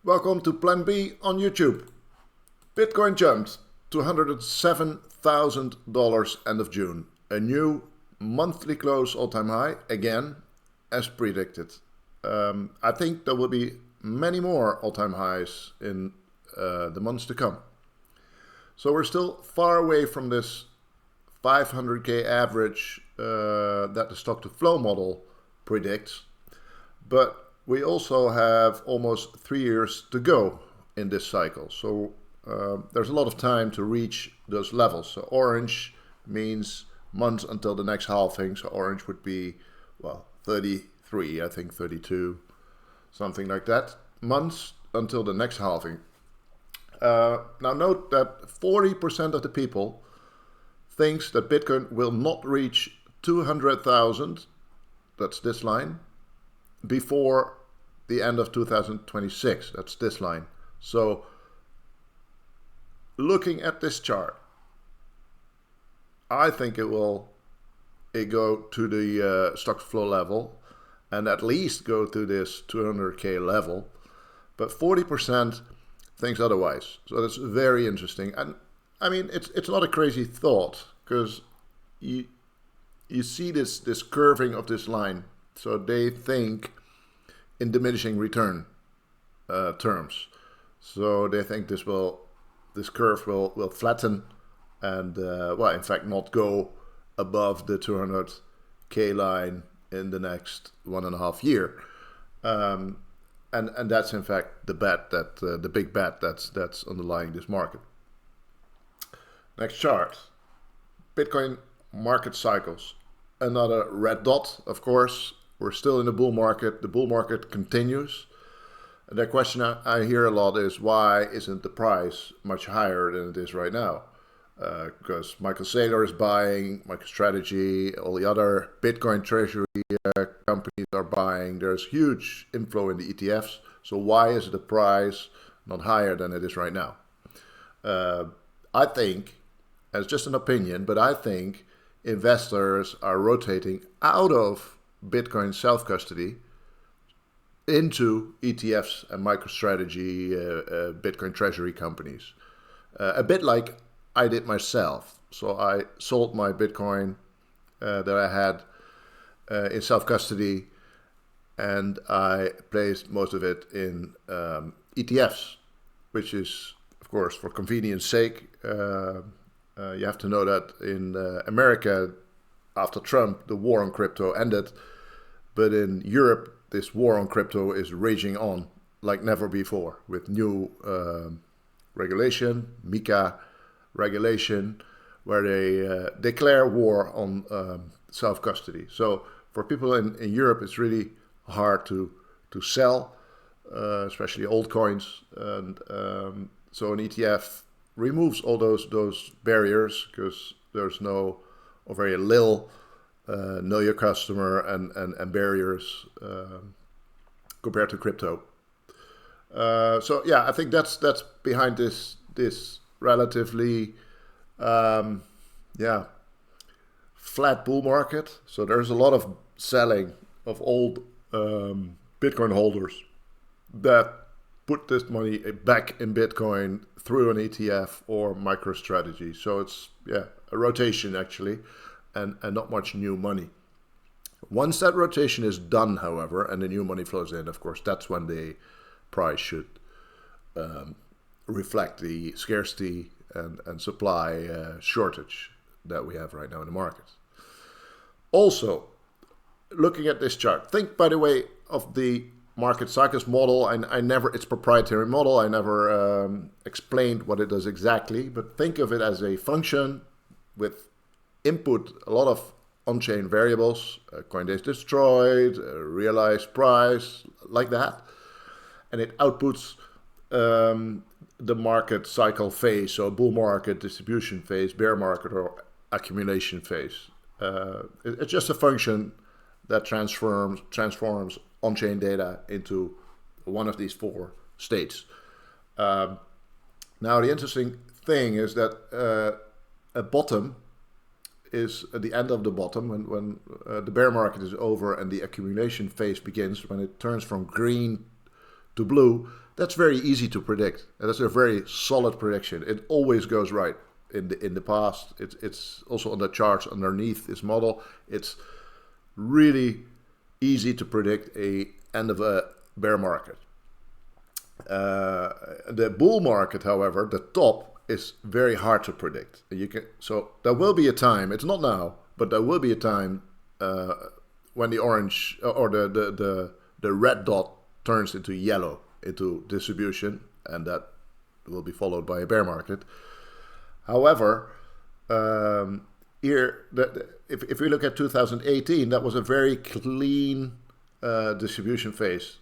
Welcome to PlanB on YouTube. Bitcoin jumped to $107,000 end of June. A new monthly close all-time high, again, as predicted. I think there will be many more all-time highs in the months to come. So we're still far away from this 500k average that the stock-to-flow model predicts, but we also have almost 3 years to go in this cycle. So there's a lot of time to reach those levels. So orange means months until the next halving. So orange would be, well, 33, I think 32, something like that. Months until the next halving. Now note that 40% of the people thinks that Bitcoin will not reach 200,000, that's this line, before the end of 2026, that's this line. So looking at this chart, I think it will go to the stock flow level and at least go to this 200k level, but 40% thinks otherwise. So that's very interesting. And I mean, it's not a crazy thought, because you see this curving of this line. So they think in diminishing return terms. So they think this curve will flatten and well, in fact, not go above the 200k line in the next 1.5 years. And that's in fact the bet that the big bet that's underlying this market. Next chart, Bitcoin market cycles. Another red dot, of course. We're still in the bull market. The bull market continues. And the question I hear a lot is, why isn't the price much higher than it is right now? Because Michael Saylor is buying, MicroStrategy, all the other Bitcoin treasury companies are buying. There's huge inflow in the ETFs. So why is the price not higher than it is right now? I think, as just an opinion, but I think investors are rotating out of Bitcoin self-custody into ETFs and MicroStrategy Bitcoin treasury companies. A bit like I did myself. So I sold my Bitcoin that I had in self-custody, and I placed most of it in ETFs, which is, of course, for convenience sake. You have to know that in America, after Trump, the war on crypto ended. But in Europe, this war on crypto is raging on like never before, with new regulation, MiCA regulation, where they declare war on self-custody. So for people in Europe, it's really hard to sell, especially old coins. And so an ETF removes all those barriers, because there's no, or very little, know your customer and barriers compared to crypto. So yeah, I think that's behind this relatively flat bull market. So there's a lot of selling of old Bitcoin holders that put this money back in Bitcoin through an ETF or MicroStrategy. So it's a rotation actually, and not much new money. Once that rotation is done, however, and the new money flows in, of course, that's when the price should reflect the scarcity and supply shortage that we have right now in the market. Also, looking at this chart, think, by the way, of the market cycles model. I never, it's proprietary model. I never explained what it does exactly, but think of it as a function with input a lot of on-chain variables, coin days destroyed, realized price, like that. And it outputs the market cycle phase, so bull market, distribution phase, bear market, or accumulation phase. It's just a function that transforms on-chain data into one of these four states. Now, the interesting thing is that a bottom is at the end of the bottom, when the bear market is over and the accumulation phase begins, when it turns from green to blue, that's very easy to predict. And that's a very solid prediction. It always goes right in the past. It's also on the charts underneath this model. It's really easy to predict a end of a bear market. The bull market, however, the top is very hard to predict. So there will be a time, it's not now, but there will be a time when the orange or the red dot turns into yellow, into distribution, and that will be followed by a bear market. However, here, if we look at 2018, that was a very clean distribution phase.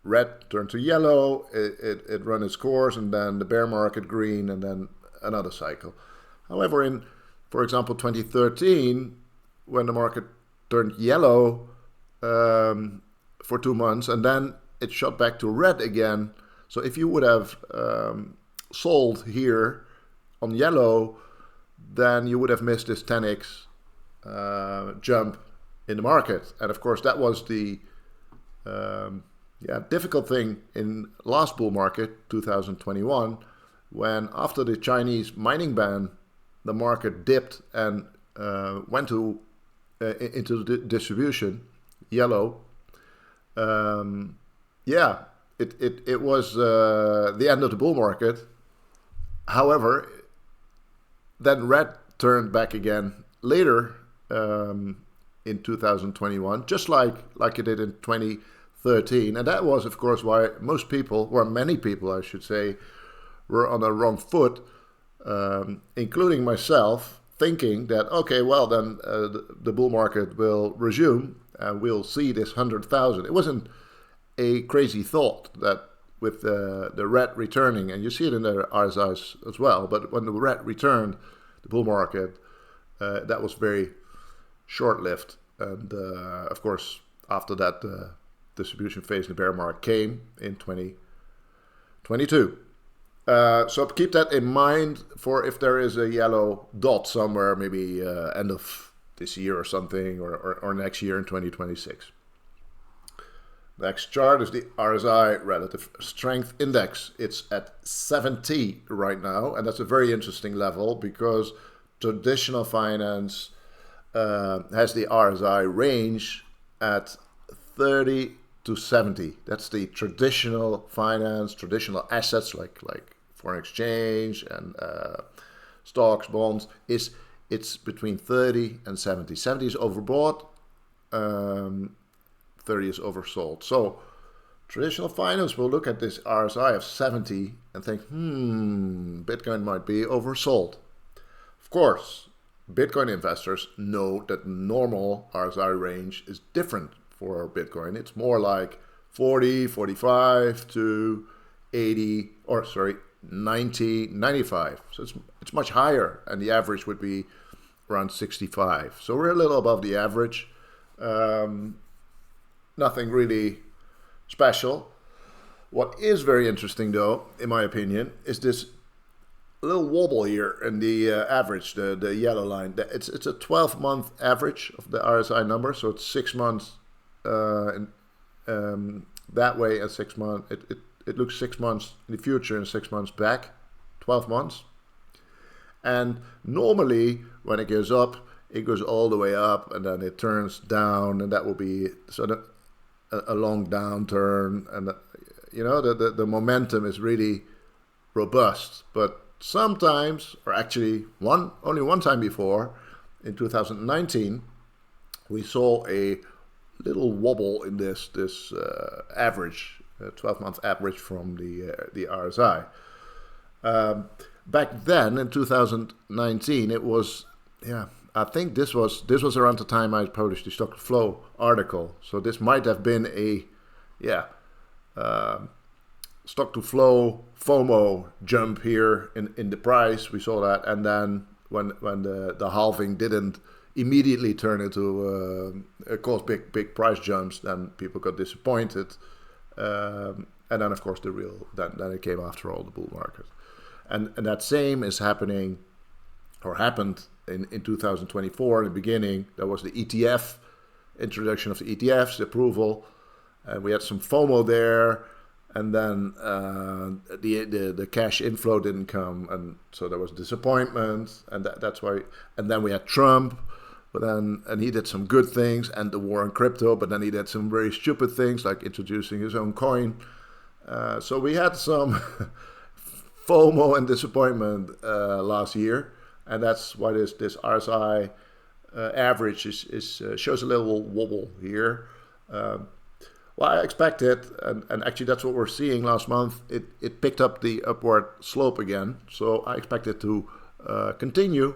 Red turned to yellow, it ran its course, and then the bear market green, and then another cycle. However, in, for example, 2013, when the market turned yellow for 2 months, and then it shot back to red again. So if you would have sold here on yellow, then you would have missed this 10x jump in the market. And of course, that was the difficult thing in last bull market, 2021, when after the Chinese mining ban, the market dipped and went into the distribution, yellow. It was the end of the bull market. However, then red turned back again later in 2021, just like it did in 2013. And that was, of course, why many people, I should say, were on the wrong foot, including myself, thinking that, okay, well, then the bull market will resume and we'll see this 100,000. It wasn't a crazy thought that with the red returning, and you see it in the RSIs as well, but when the red returned, the bull market, that was very short-lived. And of course, after that, distribution phase in the bear market came in 2022. So keep that in mind for if there is a yellow dot somewhere, maybe end of this year or something, or next year in 2026. Next chart is the RSI Relative Strength Index. It's at 70 right now, and that's a very interesting level because traditional finance has the RSI range at 30 to 70. That's the traditional finance, traditional assets like foreign exchange and stocks, bonds. It's between 30 and 70. 70 is overbought. 30 is oversold. So traditional finance will look at this RSI of 70 and think, Bitcoin might be oversold. Of course, Bitcoin investors know that normal RSI range is different for Bitcoin. It's more like 40, 45 to 80, 90, 95. So it's much higher, and the average would be around 65. So we're a little above the average. Nothing really special. What is very interesting, though, in my opinion, is this little wobble here in the average, the yellow line. It's a 12-month average of the RSI number, so it's 6 months that way, and 6 months. It looks 6 months in the future and 6 months back, 12 months. And normally, when it goes up, it goes all the way up, and then it turns down, and that will be a long downturn. And the momentum is really robust. But sometimes, or actually only one time before, in 2019, we saw a little wobble in this average, 12-month average from the RSI. Back then, in 2019, it was, I think this was around the time I published the Stock to Flow article. So this might have been a Stock to Flow FOMO jump here in the price. We saw that, and then when the halving didn't immediately turn into cause big price jumps, then people got disappointed, and then of course then it came after all, the bull market, and that same is happening or happened in 2024 in the beginning. There was the ETF introduction of the ETFs, the approval, and we had some FOMO there, and then the cash inflow didn't come, and so there was disappointment, and that's why. And then we had Trump, and he did some good things, and the war on crypto, but then he did some very stupid things like introducing his own coin. So we had some FOMO and disappointment last year, and that's why this RSI average shows a little wobble here. Well, I expect it, and actually that's what we're seeing last month. It picked up the upward slope again, so I expect it to continue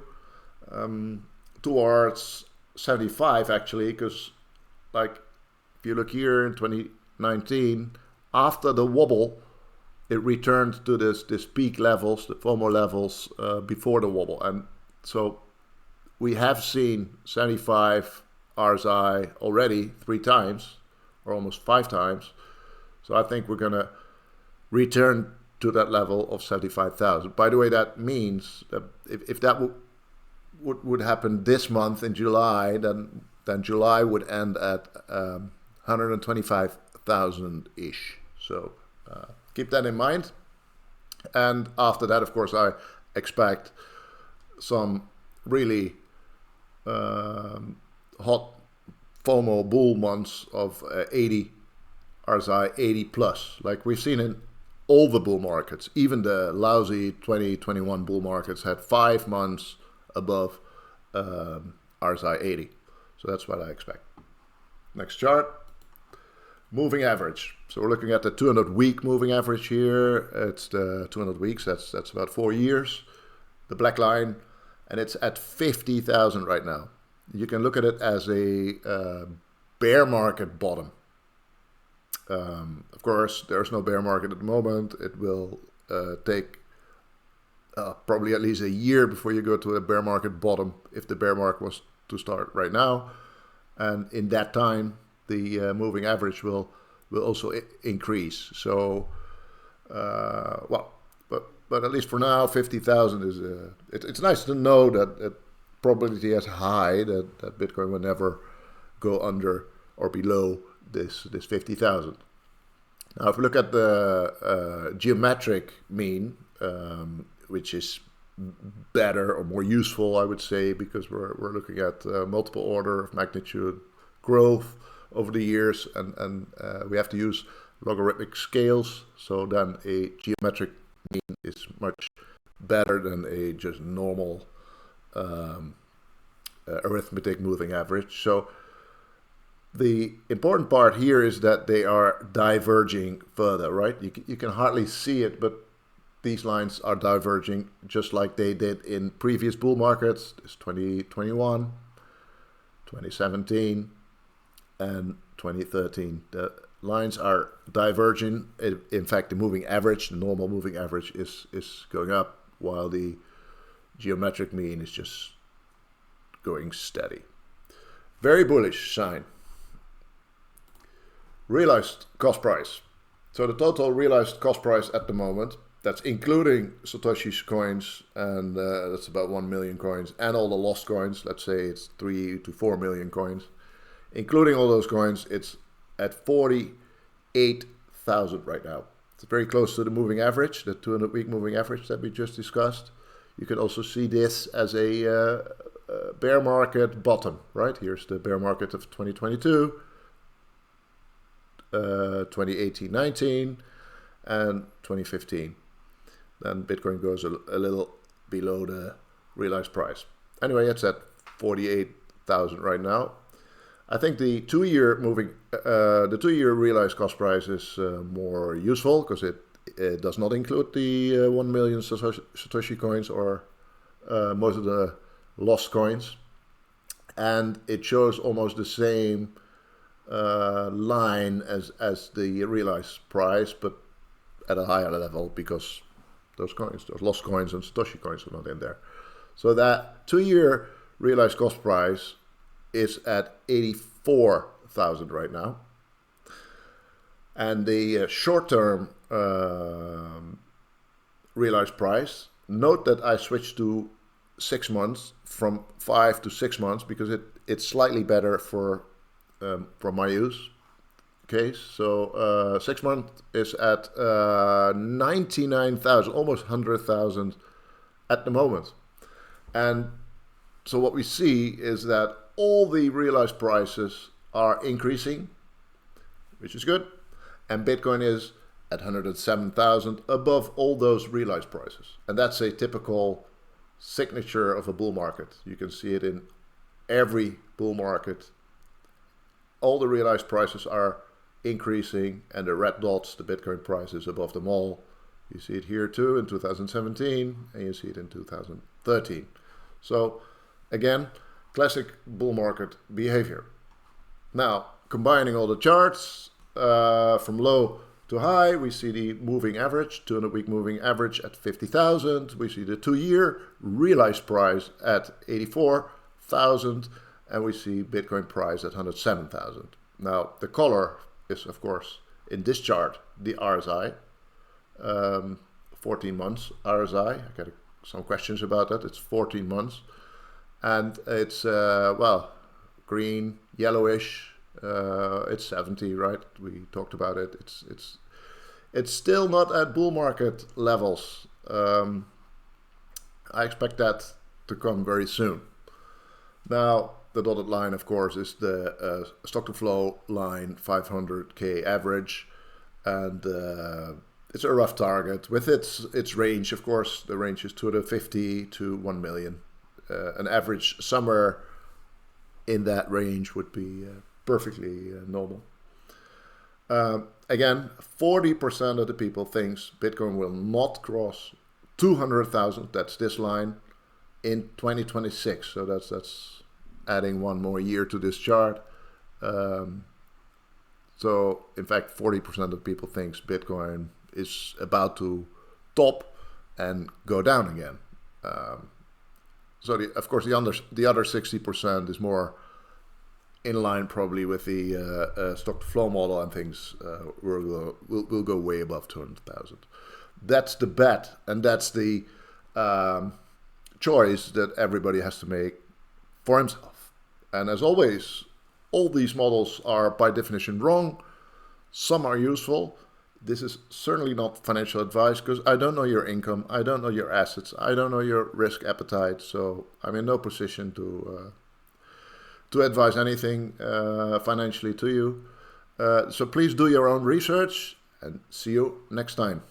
towards 75 actually, because like if you look here in 2019, after the wobble, it returned to this peak levels, the FOMO levels before the wobble, and so we have seen 75 RSI already 3 times. Or almost 5 times. So I think we're going to return to that level of 75,000. By the way, that means that if that would happen this month in July, then July would end at 125,000-ish. So keep that in mind. And after that, of course, I expect some really hot FOMO bull months of 80 RSI, 80 plus, like we've seen in all the bull markets. Even the lousy 2021 bull markets had 5 months above RSI 80. So that's what I expect. Next chart, moving average. So we're looking at the 200-week moving average here. It's the 200 weeks. That's about 4 years. The black line, and it's at 50,000 right now. You can look at it as a bear market bottom. Of course, there's no bear market at the moment. It will take probably at least a year before you go to a bear market bottom if the bear market was to start right now. And in that time, the moving average will also increase. So, but at least for now, 50,000 is it's nice to know that probability is high that Bitcoin will never go under or below this 50,000. Now, if we look at the geometric mean, which is better or more useful, I would say, because we're looking at multiple order of magnitude growth over the years, and we have to use logarithmic scales. So then a geometric mean is much better than a just normal arithmetic moving average. So the important part here is that they are diverging further, right? You can hardly see it, but these lines are diverging just like they did in previous bull markets. It's 2021, 2017, and 2013. The lines are diverging. In fact, the moving average, the normal moving average is going up, while the geometric mean is just going steady. Very bullish sign. Realized cost price. So the total realized cost price at the moment, that's including Satoshi's coins, and that's about 1 million coins, and all the lost coins. Let's say it's 3 to 4 million coins. Including all those coins, it's at 48,000 right now. It's very close to the moving average, the 200-week moving average that we just discussed. You can also see this as a bear market bottom, right? Here's the bear market of 2022, 2018-19, and 2015. Then Bitcoin goes a little below the realized price. Anyway, it's at 48,000 right now. I think the 2-year realized cost price is more useful because it does not include the 1 million Satoshi coins or most of the lost coins, and it shows almost the same line as the realized price, but at a higher level because those lost coins and Satoshi coins are not in there. So that 2-year realized cost price is at 84,000 right now. And the short-term realized price, note that I switched to 6 months from 5 to 6 months because it's slightly better for my use, case. So 6 months is at 99,000, almost 100,000 at the moment. And so what we see is that all the realized prices are increasing, which is good. And Bitcoin is at 107,000 above all those realized prices. And that's a typical signature of a bull market. You can see it in every bull market. All the realized prices are increasing, and the red dots, the Bitcoin price, is above them all. You see it here too in 2017, and you see it in 2013. So again, classic bull market behavior. Now, combining all the charts from low to high, we see the moving average, 200-week moving average at 50,000. We see the 2-year realized price at 84,000, and we see Bitcoin price at 107,000. Now, the color is, of course, in this chart, the RSI, 14 months RSI. I get some questions about that. It's 14 months, and it's well, green, yellowish. It's 70, right? We talked about it. It's still not at bull market levels. I expect that to come very soon. Now, the dotted line, of course, is the stock to flow line, 500k average, and it's a rough target with its range. Of course, the range is 250 to 1 million. An average somewhere in that range would be perfectly normal. Again, 40% of the people thinks Bitcoin will not cross 200,000. That's this line in 2026. So that's adding one more year to this chart. So in fact, 40% of people thinks Bitcoin is about to top and go down again. So of course the other 60% is more in line probably with the stock to flow model, and things will go way above 200,000. That's the bet, and that's the choice that everybody has to make for himself. And as always, all these models are by definition wrong. Some are useful. This is certainly not financial advice, because I don't know your income, I don't know your assets, I don't know your risk appetite, so I'm in no position to advise anything financially to you. So please do your own research, and see you next time.